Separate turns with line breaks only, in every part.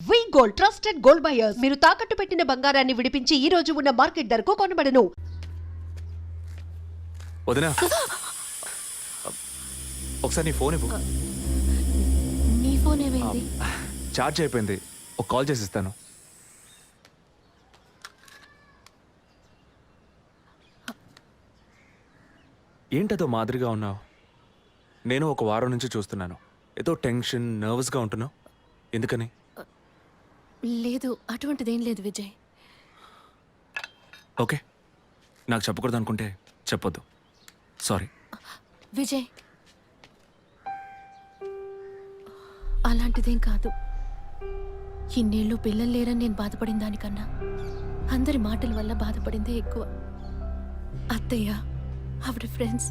వి gold trusted gold buyers మీరు తాకట్టు పెట్టిన బంగారాన్ని విడిపించి ఈ రోజు ఉన్న మార్కెట్ ధరకు కొనబడను.
వదినా ఒకసారి నీ ఫోన్ ఇవ్వు.
నీ ఫోన్ ఏమైంది?
ఛార్జ్ అయిపోయింది, ఒక కాల్ చేసి ఇస్తాను. ఏంటదో మాదిరిగా ఉన్నావు? నేను ఒక వారం నుంచి చూస్తున్నాను, ఏదో టెన్షన్ నర్వస్గా ఉంటున్నావు. ఎందుకని?
లేదు, అటువంటిదేం లేదు విజయ్.
ఓకే, నాకు చెప్పకూడదు అనుకుంటే చెప్పొద్దు, సారీ.
విజయ్, అలాంటిదేం కాదు. ఇన్నేళ్ళు పిల్లలు లేరని నేను బాధపడిన దానికన్నా అందరి మాటల వల్ల బాధపడిందే ఎక్కువ. అత్తయ్య, ఆవిడ ఫ్రెండ్స్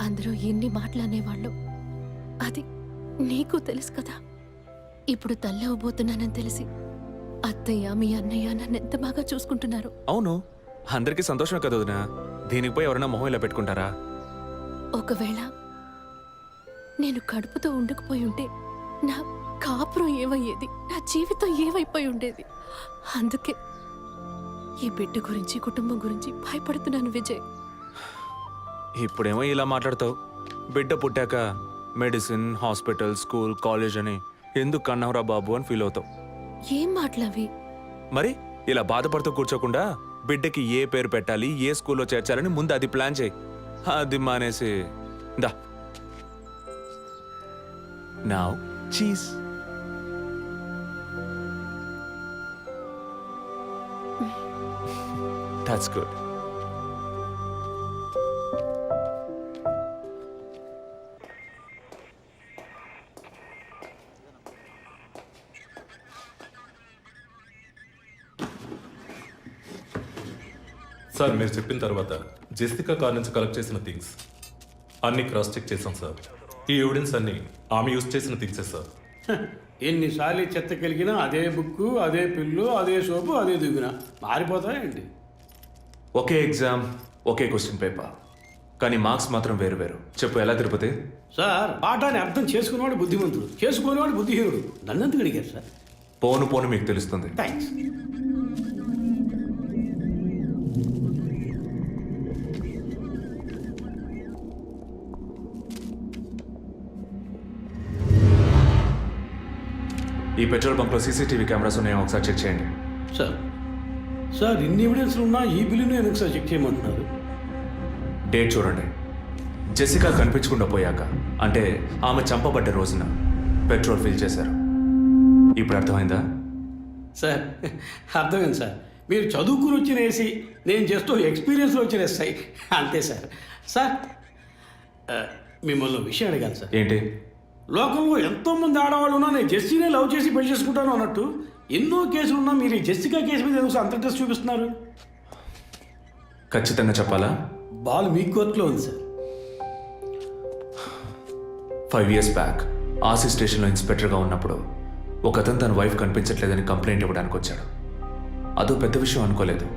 అందరూ ఎన్ని మాటలు అనేవాళ్ళు, అది నీకు తెలుసు కదా. ఇప్పుడు తల్లవబోతున్నానని తెలిసి అత్తయ్య మీ అన్నయ్య నన్ను ఎంత బాగా చూసుకుంటున్నారు.
అవును, అందరికీ సంతోషమే కదా వదినా. దీనికి పోయి ఎవరైనా మొహం ఇలా పెట్టుకుంటారా?
ఒకవేళ నేను కడుపుతో ఉండకపోయి ఉంటే నా కాపురం ఏమయ్యేది, నా జీవితం ఏమైపోయి ఉండేది. అందుకే ఈ బిడ్డ గురించి కుటుంబం గురించి భయపడుతున్నాను విజయ్.
ఇప్పుడేమో ఇలా మాట్లాడతావు, బిడ్డ పుట్టాక మెడిసిన్, హాస్పిటల్, స్కూల్, కాలేజ్ అని ఎందుకు కన్నావురా బాబు అని ఫీల్ అవుతావు.
ఏం మాటలవి?
మరి ఇలా బాధపడుతూ కూర్చోకుండా బిడ్డకి ఏ పేరు పెట్టాలి, ఏ స్కూల్లో చేర్చాలని ముందు అది ప్లాన్ చేయి. అది మానేసి దా నౌ చీజ్. That's good.
సార్, మీరు చెప్పిన తర్వాత జెసికా కార్ నుంచి కలెక్ట్ చేసిన థింగ్స్ అన్ని క్రాస్ చెక్ చేశాం సార్. ఈ ఎవిడెన్స్ అన్ని ఆమె యూజ్ చేసిన థింగ్సే సార్.
ఎన్నిసార్లు చెత్త కలిగినా అదే బుక్కు, అదే పిల్లు, అదే సోపు, అదే దువ్విన మారిపోతాయండి.
ఒకే ఎగ్జామ్, ఒకే క్వశ్చన్ పేపర్, కానీ మార్క్స్ మాత్రం వేరు వేరు. చెప్పు ఎలా తిరుపతి?
సార్, పాఠాన్ని అర్థం చేసుకునేవాడు బుద్ధిమంతుడు, చేసుకునేవాడు బుద్ధిహీనుడు. నన్నెందుకు అడిగారు సార్?
పోను పోను మీకు తెలుస్తుంది.
థ్యాంక్స్.
ఈ పెట్రోల్ బంక్లో సీసీటీవీ కెమెరాస్ ఉన్నాయో ఒకసారి చెక్ చేయండి.
సార్, సార్ ఇన్ని ఎవిడెన్స్లు ఉన్నా ఈ బిల్లును ఎందుకు సార్ చెక్ చేయమంటున్నారు?
డేట్ చూడండి. జెసికా కనిపించకుండా పోయాక, అంటే ఆమె చంపబడ్డ రోజున పెట్రోల్ ఫిల్ చేశారు. ఇప్పుడు అర్థమైందా?
సార్, అర్థమైంది సార్. మీరు చదువుకుని వచ్చిన ఏసీ, నేను జస్ట్ ఎక్స్పీరియన్స్లో వచ్చిన ఎస్ఐ, అంతే సార్. సార్, మిమ్మల్ని విషయం అడిగాను సార్.
ఏంటి?
లోకంలో ఎంతోమంది ఆడవాళ్ళు ఉన్నా నేను జెస్సీనే లవ్ చేసి పెళ్లి చేసుకుంటాను అన్నట్టు ఎన్నో కేసులు ఉన్నా మీరు ఈ జెస్సికా కేసు మీద ఎందుకు అంత ఇంట్రెస్ట్ చూపిస్తున్నారు?
ఖచ్చితంగా చెప్పాలా?
బాల్ మీ కోర్టులో ఉంది సార్.
5 years బ్యాక్ ఆర్సీ స్టేషన్లో ఇన్స్పెక్టర్గా ఉన్నప్పుడు ఒకతను తన వైఫ్ కనిపించట్లేదని కంప్లైంట్ ఇవ్వడానికి వచ్చాడు. అదో పెద్ద విషయం అనుకోలేదు.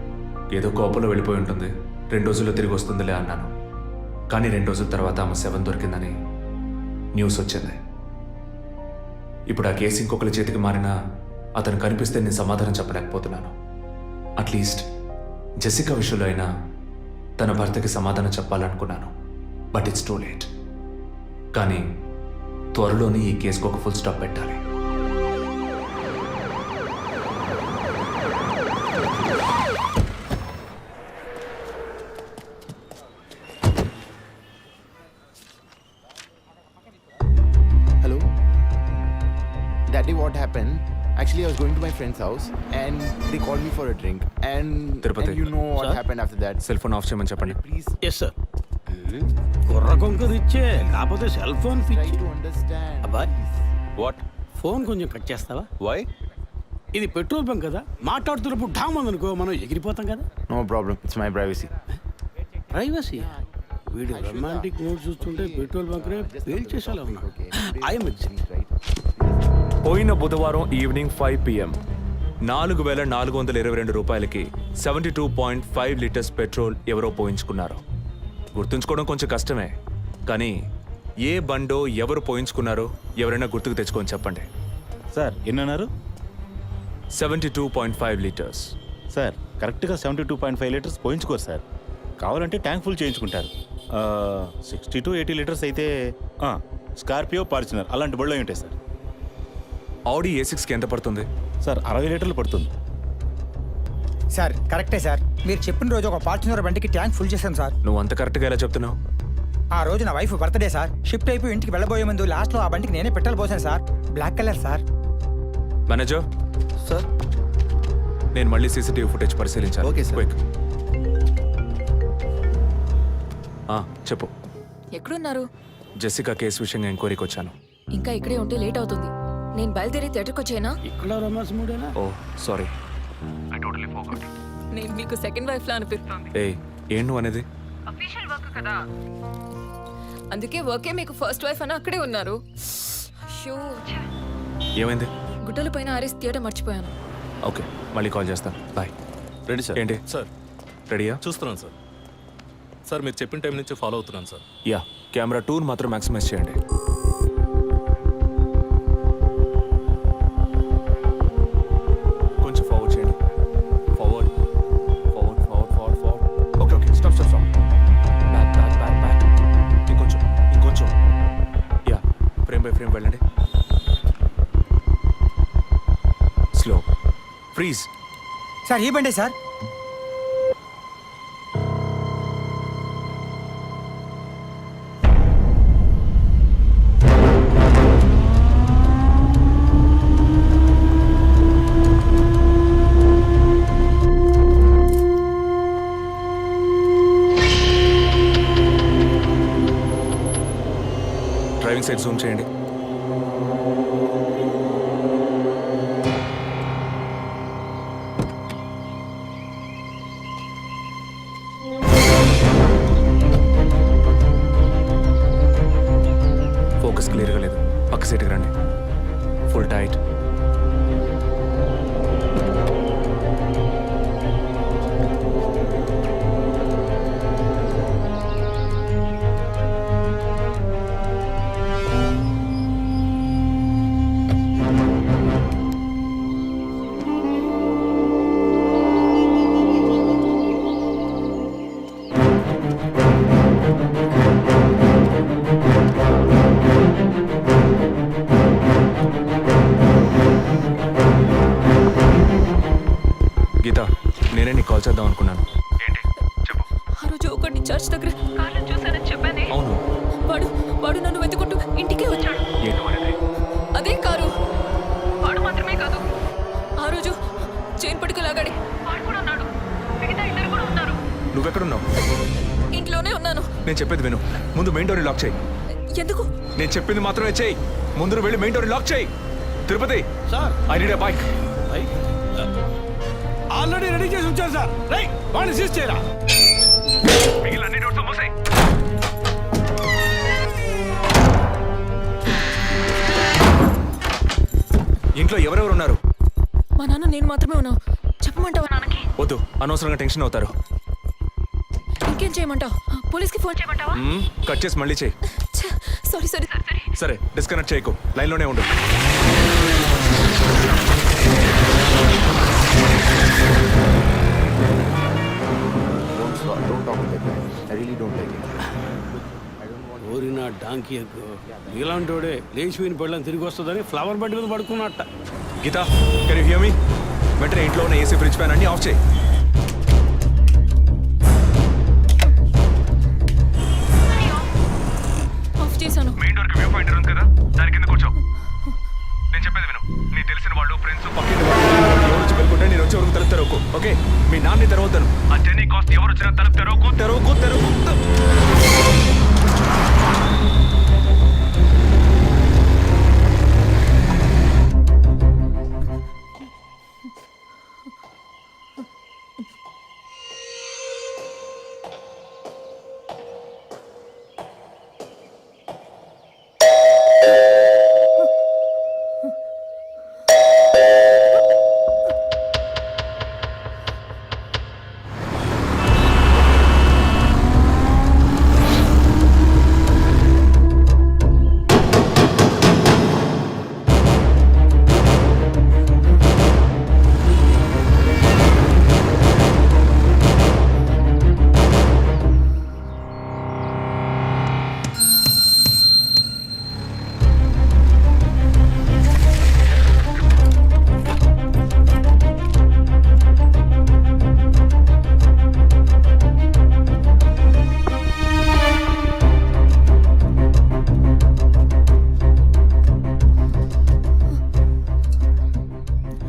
ఏదో కోపంలో వెళ్ళిపోయి ఉంటుంది, 2 రోజుల్లో తిరిగి వస్తుందిలే అన్నాను. కానీ 2 రోజుల తర్వాత ఆమె శవం దొరికిందని న్యూస్ వచ్చింది. ఇప్పుడు ఆ కేసు ఇంకొకరి చేతికి మారినా అతను కనిపిస్తే నేను సమాధానం చెప్పలేకపోతున్నాను. అట్లీస్ట్ జెసికా విషయంలో అయినా తన భర్తకి సమాధానం చెప్పాలనుకున్నాను. But it's too late. కానీ త్వరలోనే ఈ కేసుకు ఒక ఫుల్ స్టాప్ పెట్టాలి.
Daddy, what happened? Actually, I was going to my friend's house and they called me for a drink. And you know what
Sir?
happened after that.
Cell phone off చేయమని చెప్పండి.
Please
yes sir. కుర్ర కొంకది ఇచ్చే, కాకపోతే cell phone
try
పిచ్చి.
to understand.
అబ్బాయ్,
what?
Phone కొంచెం cut చేస్తావా?
వై?
ఇది పెట్రోల్ బంక్ కదా, మాట్లాడుతున్నప్పుడు ఢామ్ అనుకో మనం ఎగిరిపోతాం కదా.
No problem. It's my privacy.
Privacy. వీడు రొమాంటిక్ మూడ్ చూస్తుంటే పెట్రోల్ బంక్ రే ఫెయిల్ చేసేలా ఉన్నాడు. I'm
Right?
పోయిన బుధవారం ఈవినింగ్ 5 PM 4,422 రూపాయలకి 72.5 లీటర్స్ పెట్రోల్ ఎవరో పోయించుకున్నారు. గుర్తుంచుకోవడం కొంచెం కష్టమే, కానీ ఏ బండో ఎవరు పోయించుకున్నారో ఎవరైనా గుర్తుకు తెచ్చుకొని చెప్పండి.
సార్ ఎన్నన్నారు?
72.5 liters.
సార్ కరెక్ట్గా 72.5 లీటర్స్ పోయించుకోరు సార్. కావాలంటే ట్యాంక్ ఫుల్ చేయించుకుంటారు. 60 to 80 లీటర్స్ అయితే స్కార్పియో, ఫార్చునర్ అలాంటి బళ్ళు ఉంటాయి సార్.
ఆడి A6కి ఎంత పడుతుంది?
సార్ 60 లీటర్లు పడుతుంది.
సార్ కరెక్టే సార్. మీరు చెప్పిన రోజు ఒక ఫార్చునర్ బండికి ట్యాంక్ ఫుల్ చేశాను సార్.
నువ్వు అంత కరెక్ట్గా ఎలా చెప్తున్నావు?
ఆ రోజు నా వైఫ్ బర్త్డే సార్. షిఫ్ట్ అయిపోయి ఇంటికి వెళ్ళబోయే ముందు లాస్ట్లో ఆ బండికి నేనే పెట్రోల్ పోసాను sir. Black colour sir.
Manager
Sir?
నేను మళ్ళీ సీసీటీవీ ఫుటేజ్ పరిశీలించాలి.
Okay, sir.
Quick. చెప్పు.
ఎక్కడున్నారు?
జెసికా కేసు విషయంగా ఎంక్వైరీకి వచ్చాను.
ఇంకా ఇక్కడే ఉంటే లేట్ అవుతుంది. నేను బయలుదేరి థియేటర్కి వచ్చేనా?
ఇక్కడ రొమాన్స్ మూడేనా?
ఓ సారీ.
నేను మీకు సెకండ్ వైఫ్ లా అనిపిస్తుంది.
ఏం నువ్వు అనేది?
అందుకే వర్కే మీకు ఫస్ట్ వైఫ్ అని అక్కడే ఉన్నారు. అయ్యో,
ఏమైంది?
గుడ్డల పైన ఆరేసి థియేటర్ మర్చిపోయాను.
ఓకే, మళ్ళీ కాల్ చేస్తాను. బాయ్.
Ready sir.
ఏంటి?
సార్
రెడీయా?
చూస్తున్నాను సార్. సార్ మీరు చెప్పిన టైం నుంచి ఫాలో అవుతున్నాను సార్.
యా, కెమెరా 2 మాత్రం మ్యాక్సిమైజ్ చేయండి. కొంచెం ఫార్వర్డ్ చేయండి. Forward forward forward forward forward. Okay okay, stop stop stop. Back back back back. ఇంకొంచెం ఇంకొంచెం. యా, ఫ్రేమ్ బై ఫ్రేమ్ వెళ్ళండి. స్లో. ఫ్రీజ్.
సార్ ఈ బండే సార్.
డ్రైవింగ్ సైడ్ జూమ్ చేయండి. ఫోకస్ క్లియర్గా లేదు. పక్క సీట్కి రండి. Full tight. గీత, నేనే నీకు కాల్ చేద్దాం అనుకున్నాను. ఏంటి చెప్పు.
ఆ రోజు ఒకటి చర్చ్ దగ్గర కార్లో చూసానని చెప్పానే.
అవును.
వాడు నన్ను వెతుకుంటూ ఇంటికే వచ్చాడు.
ఏంటి అనేది?
అదే కారు. వాడు మాత్రమే కాదు, ఆ రోజు చైన్ పట్టుకు లాగాడి వాడు కూడా ఉన్నాడు. మిగతా ఇద్దరు కూడా ఉన్నారు.
నువ్వెక్కడున్నావు?
ఇంట్లోనే ఉన్నాను.
నేను చెప్పేది విను. ముందు మెయిన్ డోర్ లాక్ చేయి.
ఎందుకు?
నేను చెప్పింది మాత్రమే చేయి. ముందు నువ్వు వెళ్ళి మెయిన్ డోర్ లాక్ చేయి. Tirupati,
sir
I need a bike.
Already ready చేసి ఉంచాను సార్. రైట్, వాడిని సీజ్ చేయరా.
మిగిలిన అన్ని డోర్స్ మూసేయ్. ఇంట్లో ఎవరెవరు ఉన్నారు?
మా నాన్న నేను మాత్రమే ఉన్నావు. చెప్పమంటావా నాన్నకి?
వద్దు, అనవసరంగా టెన్షన్ అవుతారు.
ఇంకేం చేయమంటావు? పోలీస్కి ఫోన్ చేయమంటావా?
కట్ చేసి మళ్ళీ చేయి.
Sorry sorry sorry.
సరే, డిస్కనెక్ట్ చేయకు, లైన్లోనే ఉండు.
Don't talk like that. I really don't like it.
ఓరిన డాంకీ ఎగ్గు ఇలాంటోడే లేచిపోయిన పళ్ళని తిరిగి వస్తుందని ఫ్లవర్ బండి మీద పడుకున్నట్ట.
Geetha, can you hear me? వెంటనే ఇంట్లో ఉన్న ఏసీ, ఫ్రిడ్జ్, ఫ్యాన్ అన్ని ఆఫ్ చేయి.
ఆఫ్ చేశాను.
మెయిన్ డోర్ కి వ్యూ పాయింటర్ ఉంది కదా, దాని కింద కూర్చో. నేను చెప్పేది విను. నీ తెలిసిన వాళ్ళు, ఫ్రెండ్స్, పక్కింటి వాళ్ళు ఎవరు వచ్చి పెట్టుకుంటే నేను వచ్చే వరకు తలుపు తెరవకు. ఓకే, మీ నాన్ని తెరవద్దాను. ఆ జర్నీ కాస్ట్ ఎవరు వచ్చినా తలుపు తెరవకు తెరవకు తెరవకు.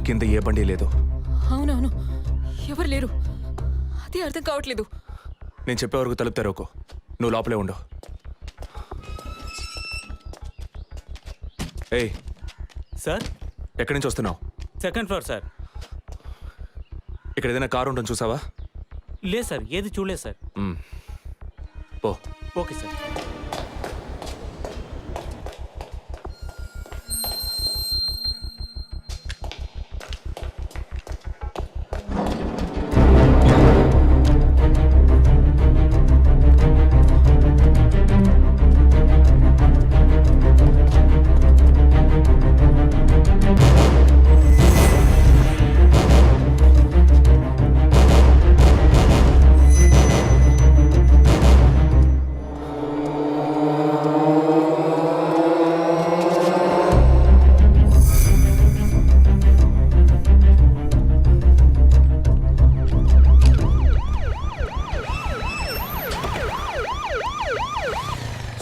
కింద ఏ బండి లేదు.
అవునవును, ఎవరు లేరు. అదే అర్థం కావట్లేదు.
నేను చెప్పే వరకు తలుపు తెరవకు. నువ్వు లోపలే ఉండు. ఏయ్,
సార్
ఎక్కడి నుంచి వస్తున్నావు?
Second floor sir.
ఇక్కడ ఏదైనా కారు ఉంటుంది చూసావా?
లేదు సార్, ఏది చూడలేదు సార్.
పో.
Okay sir.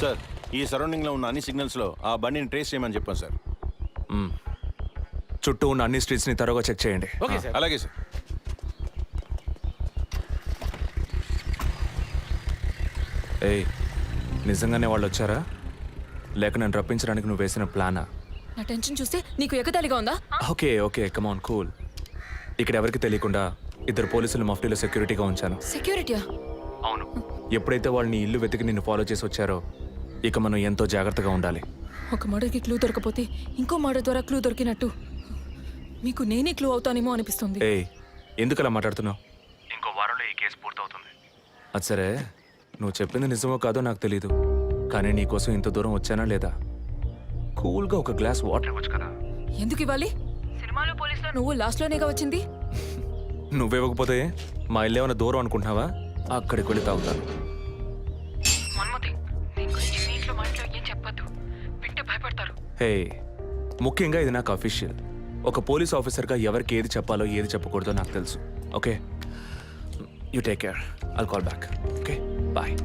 సార్, ఈ సరౌండింగ్లో ఉన్న అన్ని సిగ్నల్స్లో ఆ బండిని ట్రేస్ చేయమని చెప్పాను సార్.
చుట్టూ ఉన్న అన్ని స్ట్రీట్స్ని త్వరగా చెక్ చేయండి.
Okay sir. అలాగే సార్.
ఏయ్, నిజంగానే వాళ్ళు వచ్చారా లేక నన్ను రప్పించడానికి నువ్వు వేసిన ప్లానా?
నా టెన్షన్ చూస్తే నీకు ఎగతాళిగా ఉందా?
ఓకే ఓకే, కమాన్ కూల్. ఇక్కడ ఎవరికి తెలియకుండా 2 పోలీసులు మఫ్టీలో సెక్యూరిటీగా ఉంచాను.
సెక్యూరిటీయా?
అవును. ఎప్పుడైతే వాళ్ళు నీ ఇల్లు వెతికి నిన్ను ఫాలో చేసి వచ్చారో ఇక మనం ఎంతో జాగ్రత్తగా ఉండాలి.
ఒక మర్డర్కి క్లూ దొరకపోతే ఇంకో మర్డర్ ద్వారా క్లూ దొరికినట్టు మీకు నేనే క్లూ అవుతానేమో అనిపిస్తుంది.
ఏయ్, ఎందుకు అలా మాట్లాడుతున్నావు? ఇంకో వారంలో ఈ కేసు పూర్తవుతుంది. అది సరే, నువ్వు చెప్పింది నిజమో కాదో నాకు తెలీదు, కానీ నీకోసం ఇంత దూరం వచ్చానా లేదా? కూల్గా ఒక గ్లాస్ వాటర్ ఇవ్వచ్చు కదా.
ఎందుకు ఇవ్వాలి? సినిమాలో పోలీసులో నువ్వు లాస్ట్లోనేగా వచ్చింది.
నువ్వివ్వకపోతే మా ఇల్లు ఏమైనా దూరం అనుకుంటున్నావా? అక్కడికి వెళ్ళి తాగుతాను. హే, ముఖ్యంగా ఇది నాకు అఫీషియల్. ఒక పోలీస్ ఆఫీసర్గా ఎవరికి ఏది చెప్పాలో ఏది చెప్పకూడదో నాకు తెలుసు. Okay, you take care. I'll call back. Okay, bye.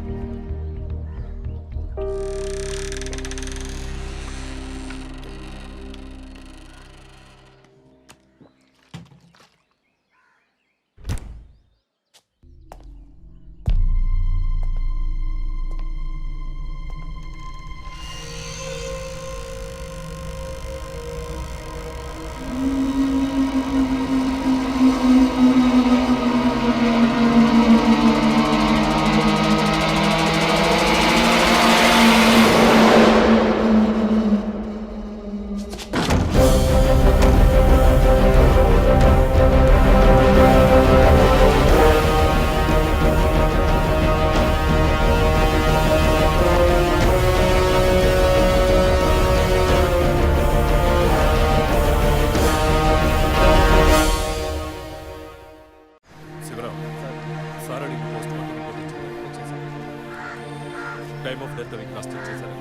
Time of death అవి క్రాస్ చెక్ చేశారా?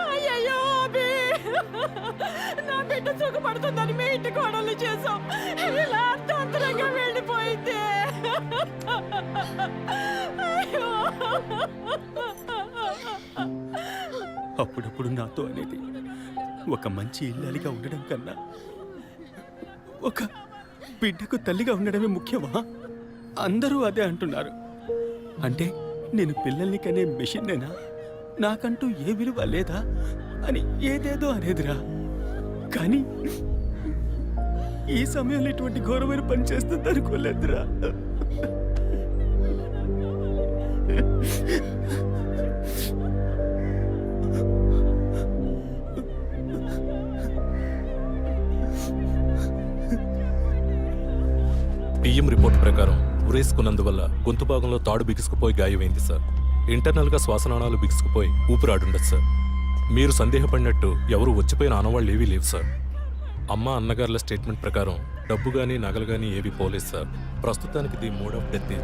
అయ్యయ్యో అబి, నా బిడ్డ సుఖపడుతుందని మీ ఇంటి కోడలు చేసాం. ఇలా అర్థాంతరంగా వెళ్ళిపోయింది. అయ్యో.
అప్పుడప్పుడు నాతో అనేది ఒక మంచి ఇల్లాలిగా ఉండడం కన్నా ఒక బిడ్డకు తల్లిగా ఉండడమే ముఖ్యమా? అందరూ అదే అంటున్నారు. అంటే నేను పిల్లల్ని కనే మెషిన్నేనా? నాకంటూ ఏ విలువ లేదా అని ఏదేదో అనేదిరా. కానీ ఈ సమయంలో ఇటువంటి ఘోరమైన పని చేస్తుంది అనుకోలేదురా.
పిఎం రిపోర్ట్ ప్రకారం ఉరేసుకున్నందువల్ల గొంతు భాగంలో తాడు బిగుసుకుపోయి గాయమైంది సార్. ఇంటర్నల్గా శ్వాసనాళాలు బిగుసుకుపోయి ఊపిరాడుండదు సార్. మీరు సందేహపడినట్టు ఎవరు వచ్చిపోయిన ఆనవాళ్ళు ఏవీ లేవు సార్. అమ్మ అన్నగారుల స్టేట్మెంట్ ప్రకారం డబ్బు కానీ నగలు కానీ ఏవి పోలేదు సార్. ప్రస్తుతానికి ది మోడ్ ఆఫ్ డెత్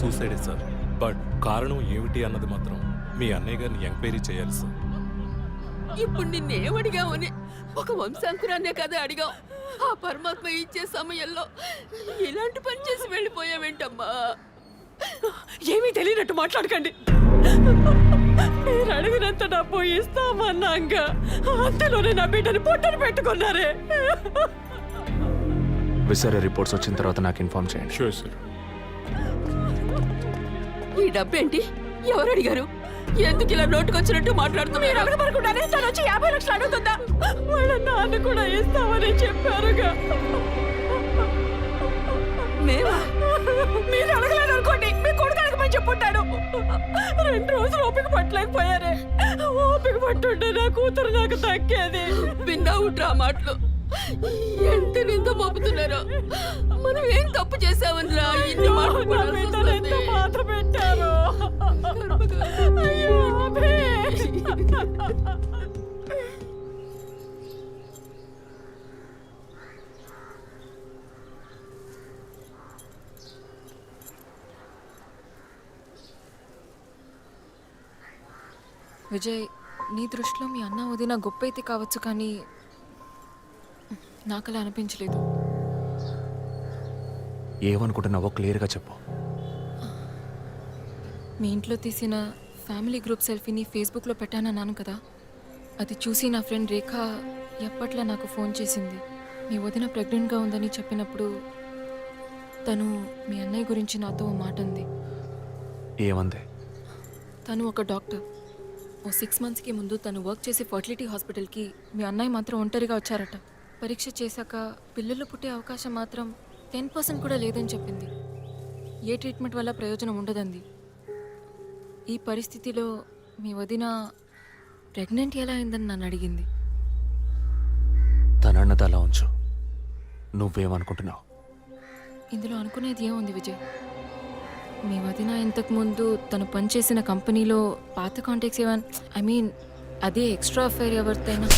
సూసైడే సార్. బట్ కారణం ఏమిటి అన్నది మాత్రం మీ అన్నయ్య గారిని ఎంక్వైరీ చేయాలి సార్.
ఇప్పుడు నిన్నేమడిగామని ఒక వంశాంకురాన్నే కదా అడిగాం. ఆ పరమాత్మ ఇచ్చే సమయంలో ఇలాంటి పని చేసి వెళ్ళిపోయావేంటమ్మా? ఏమీ తెలియనట్టు మాట్లాడకండి. మీరు అడిగినంత డబ్బు ఇస్తామన్నాగా అంతలోనే నా బిడ్డని పొట్టను పెట్టుకున్నారే.
విసర రిపోర్ట్స్ వచ్చిన తర్వాత నాకు ఇన్ఫార్మ్ చేయండి.
Sure sir.
ఈ డబ్బేంటి? ఎవరు అడిగారు? ఎందుకు ఇలా నోటుకొచ్చినట్టు మాట్లాడుతున్నారు? మీరు అడగబడకుండానే తను వచ్చి 50 లక్షలు అడుగుతుందా? వాళ్ళ నాన్న కూడా ఇస్తామని చెప్పారుగా. మేమా? మీరు అడగలేదు అనుకోండి, మీ కొడుకు అడగమని చెప్పుంటాడు. 2 రోజులు ఓపిక పట్టలేకపోయారే. ఓపిక పట్టుంటే నా కూతురు నాకు దక్కేది. విన్నావు డ్రా మాటలు. ఎంత నింద మోపుతున్నారో. మనం ఏం తప్పు చేసామనిరా ఇన్ని మాటలు బాధ పెట్టారు. అయ్యో
విజయ్, నీ దృష్టిలో మీ అన్న వదిన గొప్ప అయితే కావచ్చు, కానీ నాకు అలా అనిపించలేదు.
ఏమనుకుంటున్నావో క్లియర్గా చెప్పు.
మీ ఇంట్లో తీసిన ఫ్యామిలీ గ్రూప్ సెల్ఫీని ఫేస్బుక్లో పెట్టానన్నాను కదా, అది చూసి నా ఫ్రెండ్ రేఖ ఎప్పట్లా నాకు ఫోన్ చేసింది. మీ వదిన ప్రెగ్నెంట్గా ఉందని చెప్పినప్పుడు తను మీ అన్నయ్య గురించి నాతో ఓ మాట అంది.
ఏమంది?
తను ఒక డాక్టర్. ఓ 6 monthsకి ముందు తను వర్క్ చేసే ఫర్టిలిటీ హాస్పిటల్కి మీ అన్నయ్య మాత్రం ఒంటరిగా వచ్చారట. పరీక్ష చేశాక పిల్లలు పుట్టే అవకాశం మాత్రం 10% కూడా లేదని చెప్పింది. ఏ ట్రీట్మెంట్ వల్ల ప్రయోజనం ఉండదంది. ఈ పరిస్థితిలో మీ వదిన ప్రెగ్నెంట్ ఎలా అయిందని నన్ను అడిగింది.
తనన్నది అలా ఉంచు. నువ్వేమనుకుంటున్నావు?
ఇందులో అనుకునేది ఏముంది విజయ్? మీ వదిన ఇంతకుముందు తను పనిచేసిన కంపెనీలో పాత కాంటాక్ట్స్ ఏమైనా అదే ఎక్స్ట్రా అఫైర్ ఎవరితైనా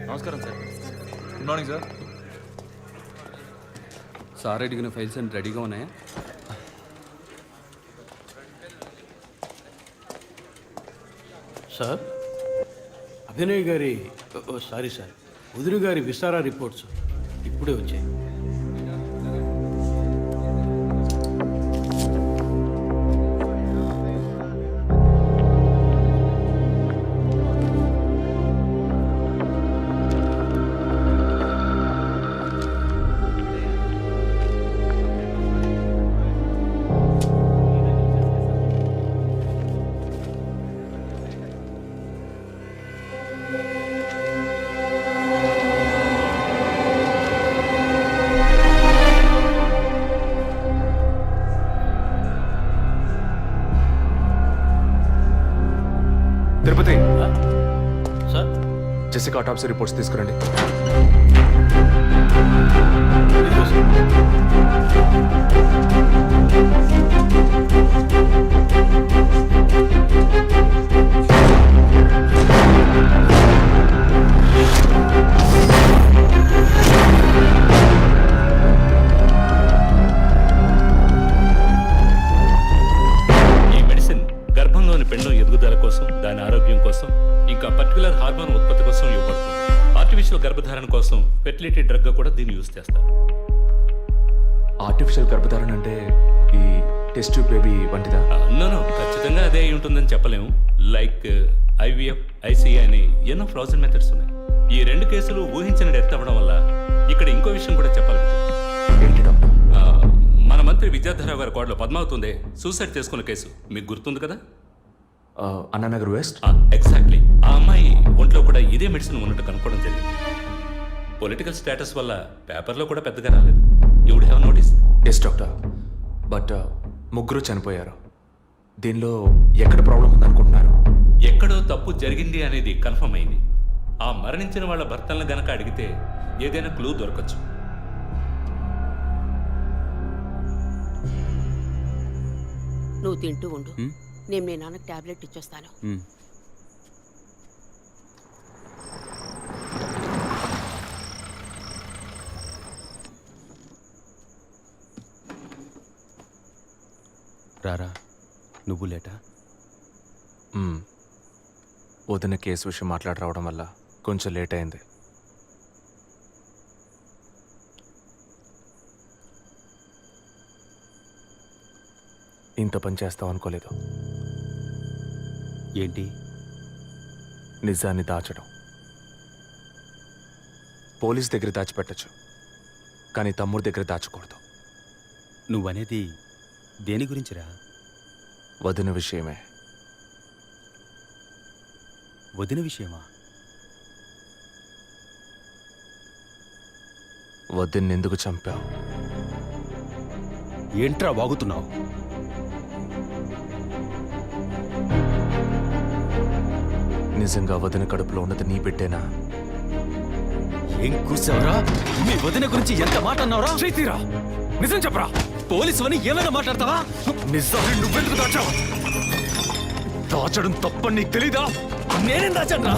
నమస్కారం sir.
Good morning sir.
Sir అడిగిన ఫైల్స్ అన్ని రెడీగా ఉన్నాయా?
సార్, అభినయ్ గారి సారీ సార్, వదిలి గారి విసారా రిపోర్ట్స్ ఇప్పుడే వచ్చాయి.
తిరుపతి,
సార్,
జెసికా ఆటాప్సీ రిపోర్ట్స్ తీసుకురండి.
ఈ మెడిసిన్ గర్భంలోని పిండం ఎదుగుదల కోసం, దాని ఆరోగ్యం కోసం, ఇంకా పర్టికులర్ హార్మోన్ ఉత్పత్తి కోసం ఇవ్వబడుతుంది. ఆర్టిఫిషియల్ గర్భధారణ కోసం ఫెర్టిలిటీ డ్రగ్ కూడా దీన్ని యూజ్ చేస్తారు.
ఆర్టిఫిషియల్ గర్భధారణ అంటే ఈ టెస్ట్ ట్యూబ్ బేబీ వంటిదా?
నో, ఖచ్చితంగా అదే అయి ఉంటుందని చెప్పలేము. లైక్ IVF, ICI అని ఎన్నో ఫ్రోజన్ మెథడ్స్ ఉన్నాయి. ఈ 2 కేసులు ఊహించిన డెత్ అవ్వడం వల్ల ఇక్కడ ఇంకో విషయం కూడా చెప్పాలి.
ఏంటి డాక్టర్?
మన మంత్రి విద్యాధరరావు గారి కోడలు పద్మావతి సూసైడ్ చేసుకున్న కేసు మీకు గుర్తుంది కదా?
అన్నానగర్ వెస్ట్.
ఎగ్జాక్ట్లీ. ఆ అమ్మాయి ఒంట్లో కూడా ఇదే మెడిసిన్ ఉన్నట్టు కనుక్కోవడం జరిగింది. పొలిటికల్ స్టేటస్ వల్ల పేపర్లో కూడా పెద్దగా రాలేదు. You would have notice.
Yes doctor, but ముగ్గురు చనిపోయారు. దీనిలో ఎక్కడ ప్రాబ్లం ఉందనుకుంటున్నారు?
ఎక్కడో తప్పు జరిగింది అనేది కన్ఫర్మ్ అయింది. ఆ మరణించిన వాళ్ళ భర్తలను గనక అడిగితే ఏదైనా క్లూ దొరకచ్చు.
నువ్వు తింటూ ఉండు. నేను మీ నాన్నకు టాబ్లెట్ ఇచ్చొస్తాను.
రారా నువ్వు లేటా?
వదిన కేసు విషయం మాట్లాడి రావడం వల్ల కొంచెం లేట్ అయింది. ఇంత పని చేస్తావు అనుకోలేదు.
ఏంటి?
నిజాన్ని దాచడం. పోలీస్ దగ్గర దాచిపెట్టచ్చు, కానీ తమ్ముడి దగ్గర దాచకూడదు.
నువ్వనేది దేని గురించిరా?
వదిన విషయమే.
వదిన విషయమా?
వదిన్నెందుకు చంపావు?
ఏంట్రా వాగుతున్నావు?
నిజంగా వదిన కడుపులో ఉన్నది నీ బిడ్డేనా?
ఏం కూర్చావరా? మీ వదిన గురించి ఎంత మాట అన్నావురా? చేతిరా, నిజం చెప్పరా. పోలీసు అని ఏమైనా మాట్లాడతావా?
నిజాన్ని నువ్వెందుకు దాచావు? దాచడం తప్పని నీకు తెలీదా?
నేనేం దాచాను రా?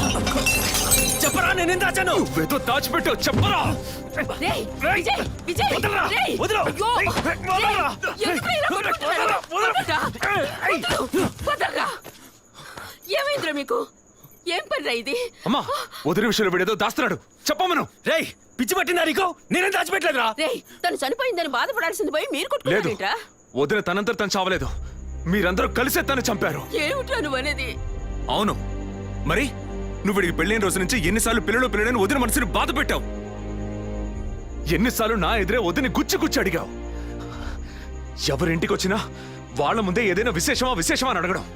చెప్పరా, నేనేం దాచాను?
నువ్వేదో దాచిపెట్టావు, చెప్పరా.
రేయ్, విజయ్, విజయ్,
వదలరా,
రేయ్,
వదలు.
అయ్యో,
వదలరా.
ఎందుకు ఇలా కొట్టుకుంటున్నారు? వదలరా. ఏమైందిరా మీకు? ఏం పనిరా ఇది?
అమ్మా, వదిన విషయంలో వీడేదో దాస్తున్నాడు, చెప్పమను.
రేయ్, పిచ్చి పట్టిందా నీకు? నేనేం దాచిపెట్టలేదురా.
రేయ్, తను చనిపోయిందని బాధపడాల్సింది పోయి మీరు
లేదు,
కొట్టుకుంటారేంట్రా?
వదిన తనంతట తను చావలేదు. మీరందరూ కలిసే తను చంపారు.
ఏమిట్రా నువ్వు అనేది?
అవును, మరి నువ్వు వీడికి పెళ్ళైన రోజు నుంచి ఎన్నిసార్లు పిల్లలని వదిన మనసుని బాధ పెట్టావు? ఎన్నిసార్లు నా ఎదురే వదిని గుచ్చి అడిగావు? ఎవరింటికి వచ్చినా వాళ్ళ ముందే ఏదైనా విశేషమా అని అడగడం.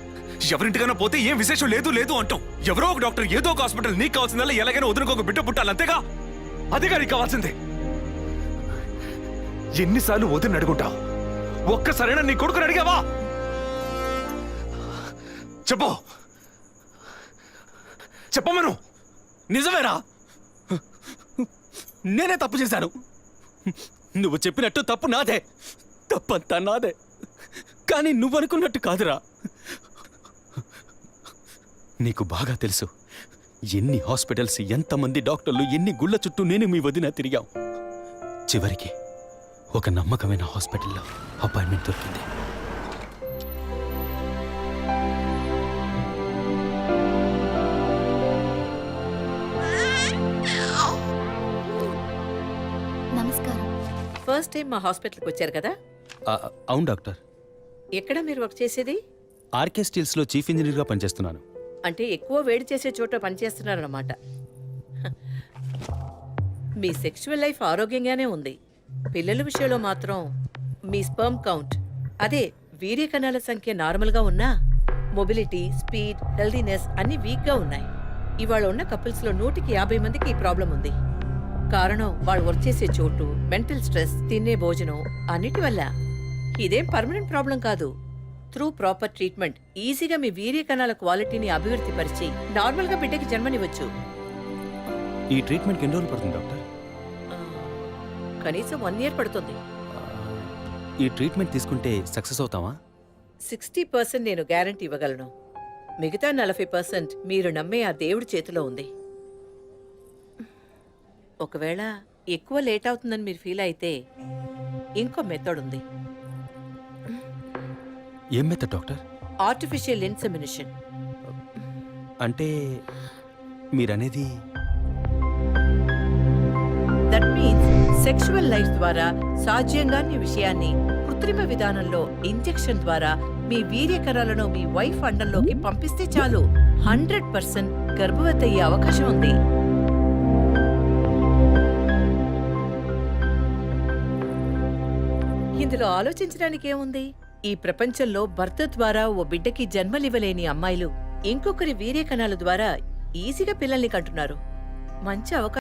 ఎవరింటికైనా పోతే ఏం విశేషం లేదు అంటాం. ఎవరో ఒక డాక్టర్, ఏదో ఒక హాస్పిటల్, నీకు కావాల్సిందల్లా ఎలాగైనా వదినకు ఒక బిడ్డ పుట్టాలి, అంతేగా? అదేగా నీకు కావాల్సిందే. ఎన్నిసార్లు వదిన అడుగుంటావు? ఒక్కసారైనా నీ కొడుకుని అడిగావా? చెప్పమను.
నిజమేరా, నేనే తప్పు చేశాను. నువ్వు చెప్పినట్టు తప్పు నాదే, తప్పంతా నాదే. కానీ నువ్వనుకున్నట్టు కాదురా. నీకు బాగా తెలుసు ఎన్ని హాస్పిటల్స్, ఎంతమంది డాక్టర్లు, ఎన్ని గుళ్ళ చుట్టూ నేను మీ వదిన తిరిగాం. చివరికి ఒక నమ్మకమైన హాస్పిటల్లో అపాయింట్మెంట్ దొరికింది.
నమస్కారం.
ఫస్ట్ టైం మా హాస్పిటల్కి వచ్చారు కదా?
అవును డాక్టర్.
ఎక్కడ మీరు వర్క్ చేసేది?
ఆర్కే స్టీల్స్లో చీఫ్ ఇంజనీర్గా పనిచేస్తున్నాను.
అంటే ఎక్కువ వేడి చేసే చోట పనిచేస్తున్నారన్నమాట. మీ సెక్షువల్ లైఫ్ ఆరోగ్యంగానే ఉంది. పిల్లల విషయంలో మాత్రం మీ స్పర్మ్ కౌంట్, అదే వీర్య కణాల సంఖ్య నార్మల్గా ఉన్నా మొబిలిటీ, స్పీడ్, హెల్దీనెస్ అన్ని వీక్గా ఉన్నాయి. ఇవాళ ఉన్న కపుల్స్లో 150 మందికి ఈ ప్రాబ్లం ఉంది. కారణం వాళ్ళు వర్క్ చేసే చోటు, మెంటల్ స్ట్రెస్, తినే భోజనం అన్నిటి వల్ల. ఇదేం పర్మనెంట్ ప్రాబ్లం కాదు. త్రూ ప్రాపర్ ట్రీట్మెంట్ ఈజీగా మీ వీర్య కణాల క్వాలిటీని అభివృద్ధి పరిచి నార్మల్గా బిడ్డకి జన్మనివ్వచ్చు.
ఈ ట్రీట్మెంట్కి ఎన్ని రోజులు పడుతుంది డాక్టర్?
కనీసం 1 year పడుతుంది.
ఈ ట్రీట్మెంట్ తీసుకుంటే సక్సెస్ అవుతావా?
60% నేను గ్యారంటీ ఇవ్వగలను. మిగతా 40% మీరు నమ్మే ఆ దేవుడి చేతిలో ఉంది. ఒకవేళ ఎక్కువ లేట్ అవుతుందని మీరు ఫీల్ అయితే ఇంకో మెథడ్ ఉంది.
ఏం మెథడ్ డాక్టర్?
Artificial insemination.
అంటే మీరనేది?
దట్ మీన్స్ సెక్షువల్ లైఫ్ ద్వారా సాధ్యంగాని విషయాన్ని కృత్రిమ విధానంలో ఇంజెక్షన్ ద్వారా మీ వీర్యకణాలను మీ వైఫ్ అండంలోకి పంపిస్తే చాలు 100% గర్భవతి అయ్యే అవకాశం ఉంది. ఇందులో ఆలోచించడానికి ఏముంది? ఈ ప్రపంచంలో భర్త ద్వారా ఓ బిడ్డకి జన్మలివ్వలేని అమ్మాయిలు ఇంకొకరి వీర్య కణాల ద్వారా ఈజీగా పిల్లల్ని కంటున్నారు. మంచి అవకాశం.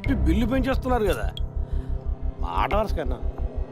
చెప్పి బిల్లు పెంచేస్తున్నారు కదా మాట వరుస కన్నా